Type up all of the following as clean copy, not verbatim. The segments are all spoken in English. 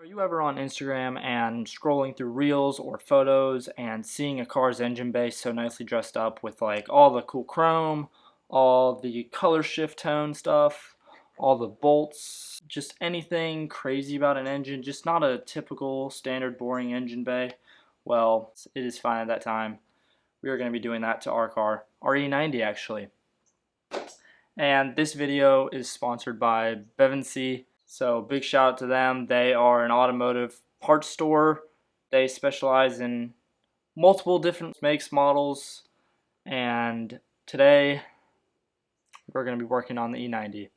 Are you ever on Instagram and scrolling through reels or photos and seeing a car's engine bay so nicely dressed up with like all the cool chrome, all the color shift tone stuff, all the bolts, just anything crazy about an engine, just not a typical standard boring engine bay? Well, it is fine at that time. We are going to be doing that to our car, our E90 actually. And this video is sponsored by Bevinsee. So big shout out to them. They are an automotive parts store. They specialize in multiple different makes, models, and today we're going to be working on the E90.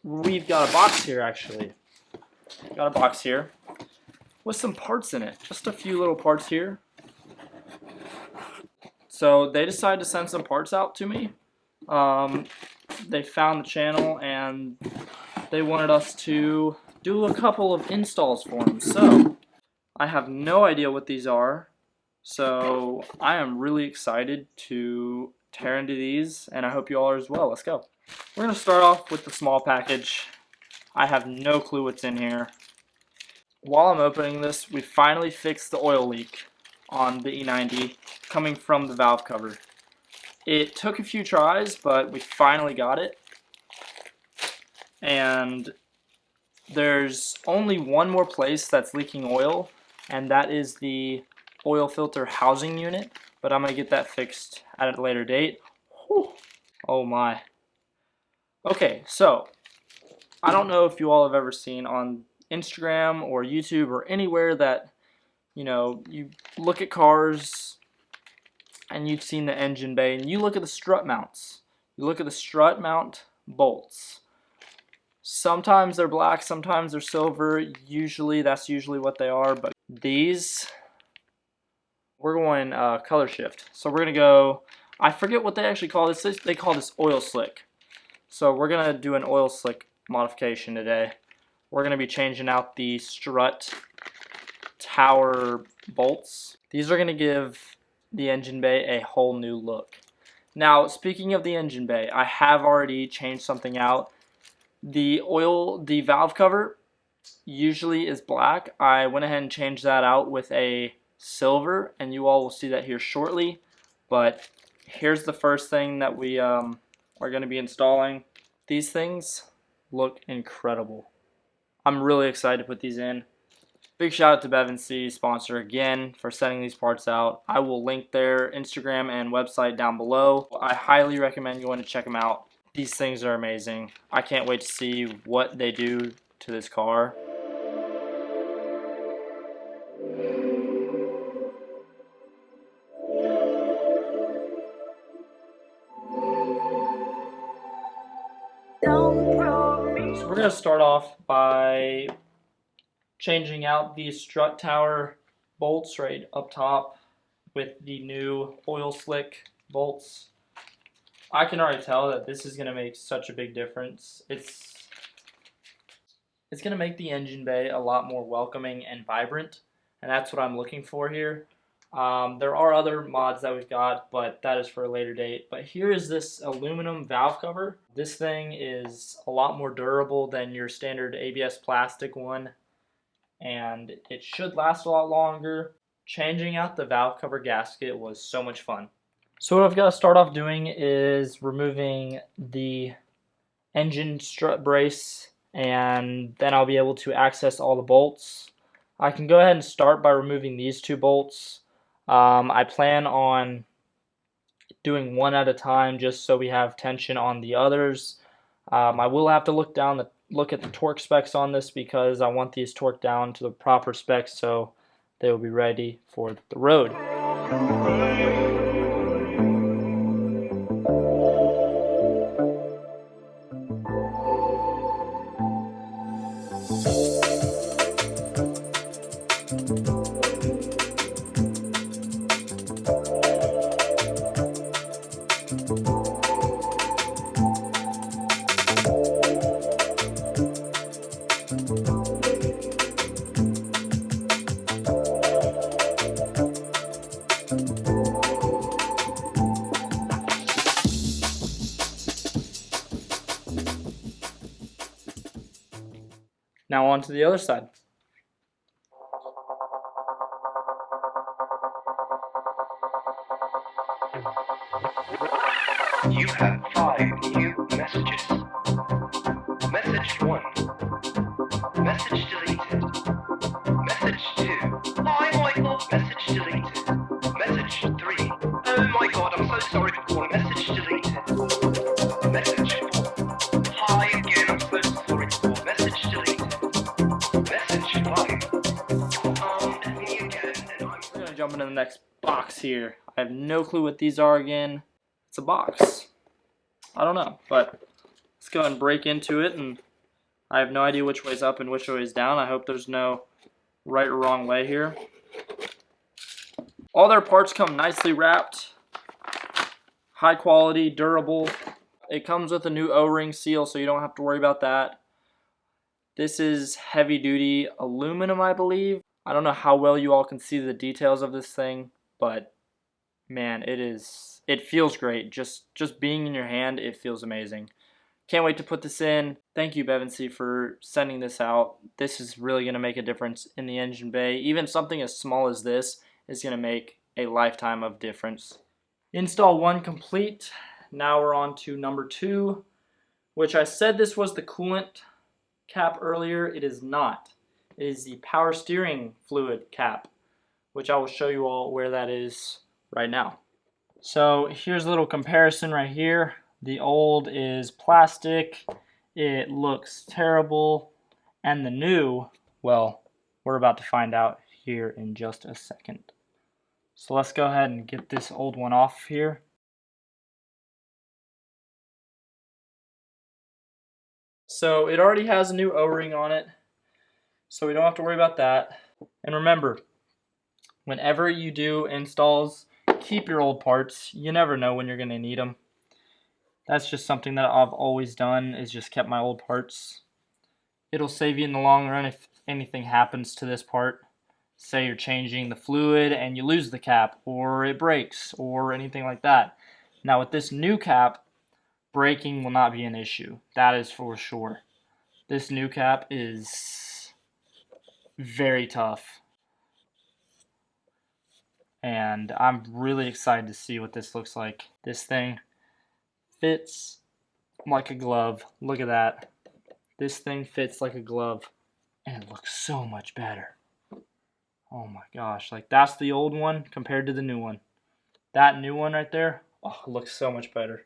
We've got a box here actually. Got a box here with some parts in it. Just a few little parts here. So they decided to send some parts out to me. They found the channel and they wanted us to do a couple of installs for them. So I have no idea what these are, so I am really excited to tear into these, and I hope you all are as well. Let's go. We're going to start off with the small package. I have no clue what's in here. While I'm opening this, we finally fixed the oil leak on the E90 coming from the valve cover. It took a few tries, but we finally got it. And there's only one more place that's leaking oil, and that is the oil filter housing unit, but I'm going to get that fixed at a later date. Whew. Oh my. Okay, so I don't know if you all have ever seen on Instagram or YouTube or anywhere that, you know, you look at cars and you've seen the engine bay and you look at the strut mounts. You look at the strut mount bolts. Sometimes they're black, sometimes they're silver. That's usually what they are, but these, we're going color shift. So we're gonna go, I forget what they actually call this. They call this oil slick. So we're gonna do an oil slick modification today. We're gonna be changing out the strut tower bolts. These are gonna give the engine bay a whole new look. Now, speaking of the engine bay, I have already changed something out. The valve cover usually is black. I went ahead and changed that out with a silver, and you all will see that here shortly. But here's the first thing that we are going to be installing. These things look incredible. I'm really excited to put these in. Big shout out to Bevinsee, sponsor again, for sending these parts out. I will link their Instagram and website down below. I highly recommend going to check them out. These things are amazing. I can't wait to see what they do to this car. So we're going to start off by changing out these strut tower bolts right up top with the new oil slick bolts. I can already tell that this is going to make such a big difference. It's going to make the engine bay a lot more welcoming and vibrant, and that's what I'm looking for here. There are other mods that we've got, but that is for a later date. But here is this aluminum valve cover. This thing is a lot more durable than your standard ABS plastic one, and it should last a lot longer. Changing out the valve cover gasket was so much fun. So what I've got to start off doing is removing the engine strut brace, and then I'll be able to access all the bolts. I can go ahead and start by removing these two bolts. I plan on doing one at a time just so we have tension on the others. I will have to look at the torque specs on this because I want these torqued down to the proper specs so they will be ready for the road. Now on to the other side. You have 5 new messages. Message 1. Message deleted. Message 2. Hi Michael. Message deleted. Message 3. Oh my god, I'm so sorry for calling. Message deleted. Message 4. Hi again, I'm so sorry for calling. Message deleted. Message 5. It's me again, and I'm... We're gonna jump into the next box here. I have no clue what these are again. It's a box. I don't know, but let's go and break into it, and I have no idea which way's up and which way's down. I hope there's no right or wrong way here. All their parts come nicely wrapped, high quality, durable. It comes with a new O-ring seal, so you don't have to worry about that. This is heavy duty aluminum, I believe. I don't know how well you all can see the details of this thing, but man, it feels great. Just being in your hand, it feels amazing. Can't wait to put this in. Thank you, Bevinsee, for sending this out. This is really going to make a difference in the engine bay. Even something as small as this is going to make a lifetime of difference. Install 1 complete. Now we're on to number 2, which I said this was the coolant cap earlier. It is not. It is the power steering fluid cap, which I will show you all where that is right now. So here's a little comparison right here. The old is plastic. It looks terrible. And the new, well, we're about to find out here in just a second. So let's go ahead and get this old one off here. So it already has a new O-ring on it, so we don't have to worry about that. And remember, whenever you do installs, keep your old parts. You never know when you're going to need them. That's just something that I've always done, is just kept my old parts. It'll save you in the long run if anything happens to this part. Say you're changing the fluid and you lose the cap, or it breaks, or anything like that. Now with this new cap, breaking will not be an issue. That is for sure. This new cap is very tough. And I'm really excited to see what this looks like. This thing fits like a glove. Look at that. This thing fits like a glove. And it looks so much better. Oh my gosh. Like, that's the old one compared to the new one. That new one right there, oh, it looks so much better.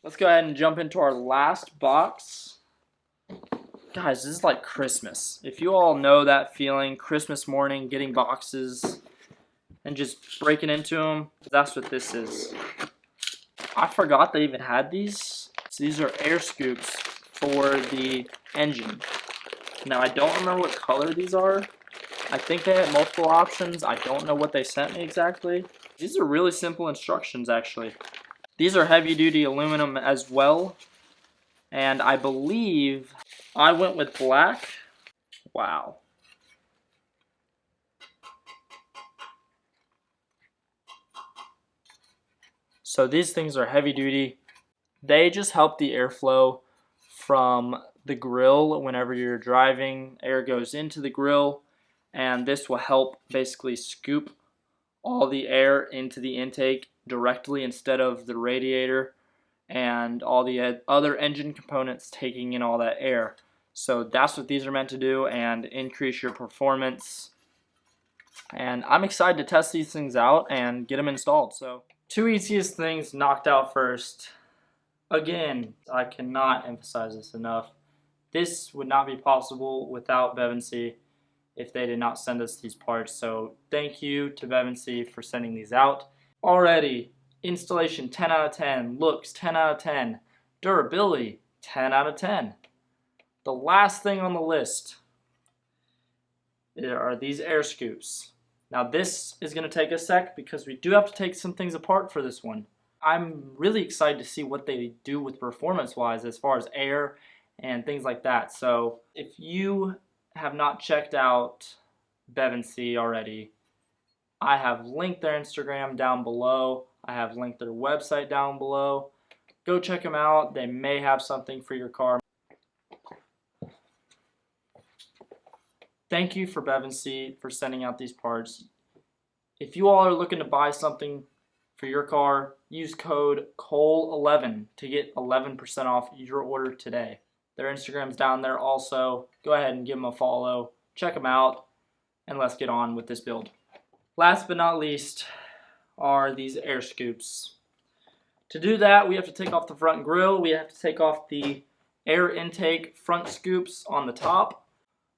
Let's go ahead and jump into our last box. Guys, this is like Christmas. If you all know that feeling, Christmas morning, getting boxes and just breaking into them, that's what this is. I forgot they even had these. So these are air scoops for the engine. Now, I don't remember what color these are. I think they had multiple options. I don't know what they sent me exactly. These are really simple instructions, actually. These are heavy-duty aluminum as well, and I believe I went with black. Wow. So these things are heavy-duty. They just help the airflow from the grill whenever you're driving. Air goes into the grill, and this will help basically scoop all the air into the intake directly instead of the radiator and all the other engine components taking in all that air. So that's what these are meant to do, and increase your performance. And I'm excited to test these things out and get them installed. So 2 easiest things knocked out first. Again, I cannot emphasize this enough. This would not be possible without Bevinsee if they did not send us these parts. So thank you to Bevinsee for sending these out. Already, installation 10 out of 10, looks 10 out of 10, durability 10 out of 10. The last thing on the list are these air scoops. Now this is going to take a sec because we do have to take some things apart for this one. I'm really excited to see what they do with performance-wise as far as air and things like that. So if you have not checked out Bevinsee already, I have linked their Instagram down below. I have linked their website down below. Go check them out. They may have something for your car. Thank you for Bevinsee for sending out these parts. If you all are looking to buy something for your car, use code COLE11 to get 11% off your order today. Their Instagram's down there also. Go ahead and give them a follow. Check them out, and let's get on with this build. Last but not least are these air scoops. To do that, we have to take off the front grille. We have to take off the air intake front scoops on the top.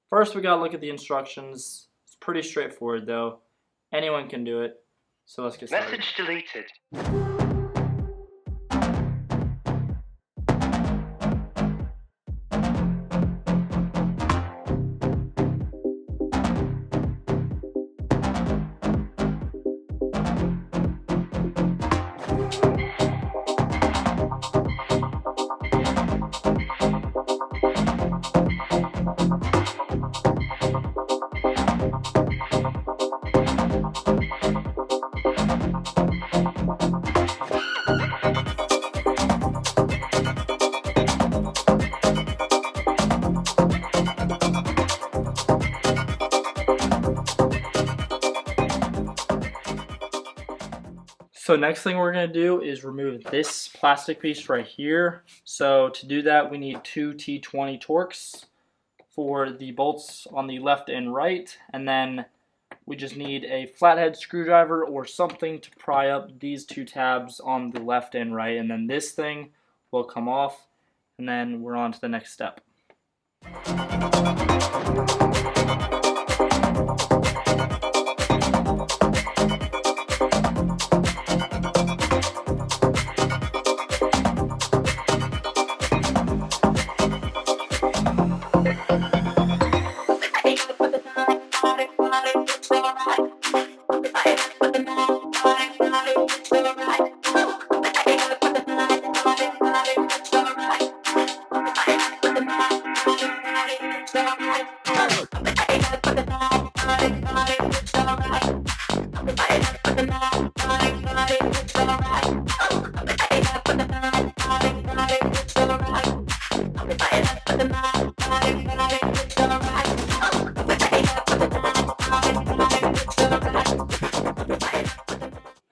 First, we gotta look at the instructions. It's pretty straightforward though. Anyone can do it. So let's get started. Message deleted. So next thing we're going to do is remove this plastic piece right here. So to do that, we need 2 T20 Torx for the bolts on the left and right, and then we just need a flathead screwdriver or something to pry up these 2 tabs on the left and right, and then this thing will come off, and then we're on to the next step.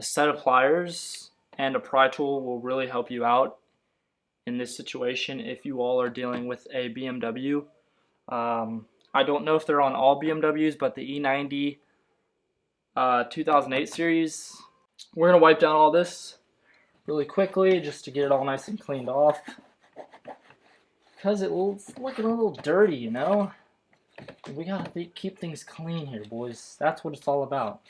A set of pliers and a pry tool will really help you out in this situation if you all are dealing with a BMW. I don't know if they're on all BMWs, but the E90 2008 series. We're going to wipe down all this really quickly just to get it all nice and cleaned off, because it's looking a little dirty, you know? We got to keep things clean here, boys. That's what it's all about.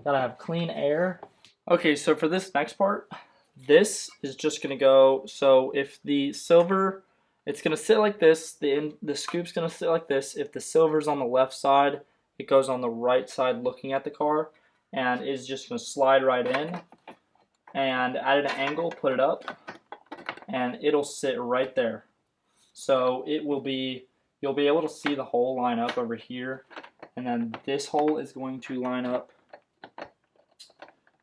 Gotta have clean air. Okay, so for this next part, this is just gonna go, so if the silver, it's gonna sit like this, the scoop's gonna sit like this. If the silver's on the left side, it goes on the right side looking at the car, and is just gonna slide right in, and at an angle, put it up, and it'll sit right there. So it will be, you'll be able to see the hole line up over here, and then this hole is going to line up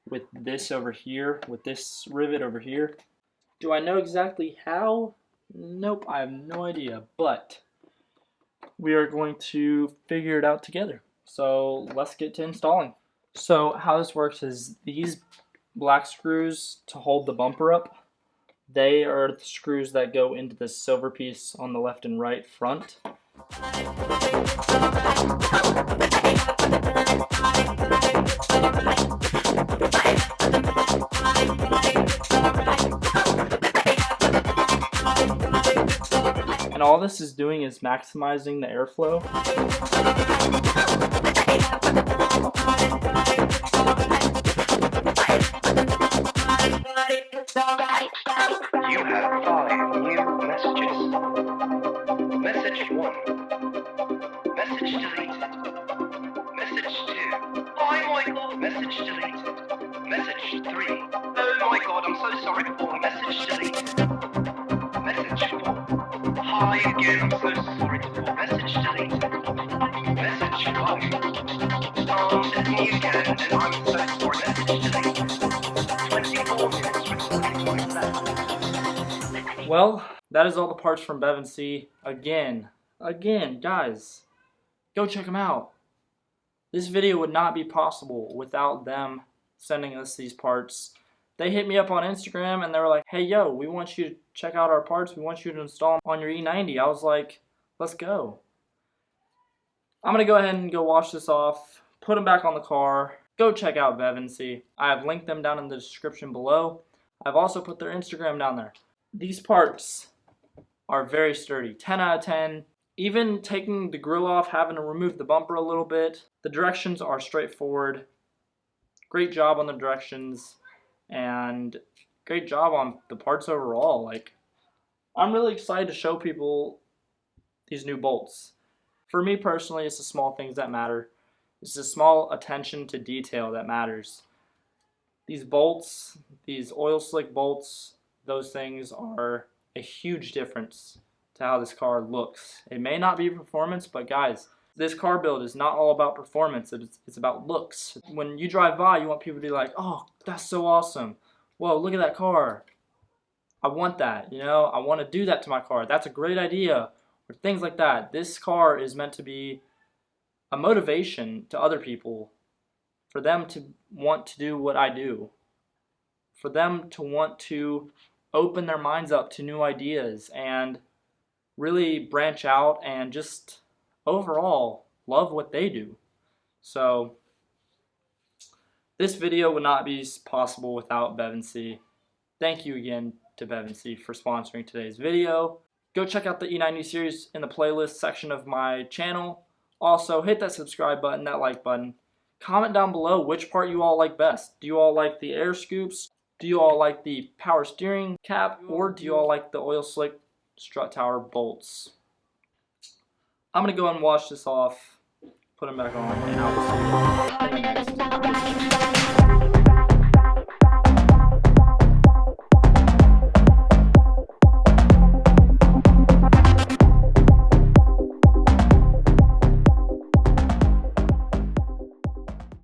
with this over here, with this rivet over here. Do I know exactly how? Nope, I have no idea, but we are going to figure it out together. So let's get to installing. So how this works is these black screws to hold the bumper up, they are the screws that go into the silver piece on the left and right front. And all this is doing is maximizing the airflow. You have 5 new messages. Message 1. Message deleted. Message 2. Hi Michael. Message deleted. Message 3. Oh my god, I'm so sorry for message deleted. Message 4. Hi again, I'm so sorry for message deleted. Message 5. It's me again, and I'm so sorry, message deleted. Well, that is all the parts from Bevinsee. Again, guys, go check them out. This video would not be possible without them sending us these parts. They hit me up on Instagram and they were like, hey yo, we want you to check out our parts. We want you to install them on your E90. I was like, let's go. I'm going to go ahead and go wash this off, put them back on the car. Go check out Bevinsee. I have linked them down in the description below. I've also put their Instagram down there. These parts are very sturdy, 10 out of 10. Even taking the grill off, having to remove the bumper a little bit, the directions are straightforward. Great job on the directions, and great job on the parts overall. Like, I'm really excited to show people these new bolts. For me personally, it's the small things that matter. It's the small attention to detail that matters. These bolts, these oil slick bolts, those things are a huge difference to how this car looks. It may not be performance, but guys, this car build is not all about performance. It's about looks. When you drive by, you want people to be like, oh, that's so awesome. Whoa, look at that car. I want that, you know, I want to do that to my car. That's a great idea. Or things like that. This car is meant to be a motivation to other people, for them to want to do what I do, for them to want to open their minds up to new ideas and really branch out and just overall love what they do. So this video would not be possible without Bevinsee. Thank you again to Bevinsee for sponsoring today's video. Go check out the E90 series in the playlist section of my channel. Also, hit that subscribe button, that like button. Comment down below which part you all like best. Do you all like the air scoops? Do you all like the power steering cap? Or do you all like the oil slick strut tower bolts? I'm going to go ahead and wash this off, put them back on, and I will see you in the next video.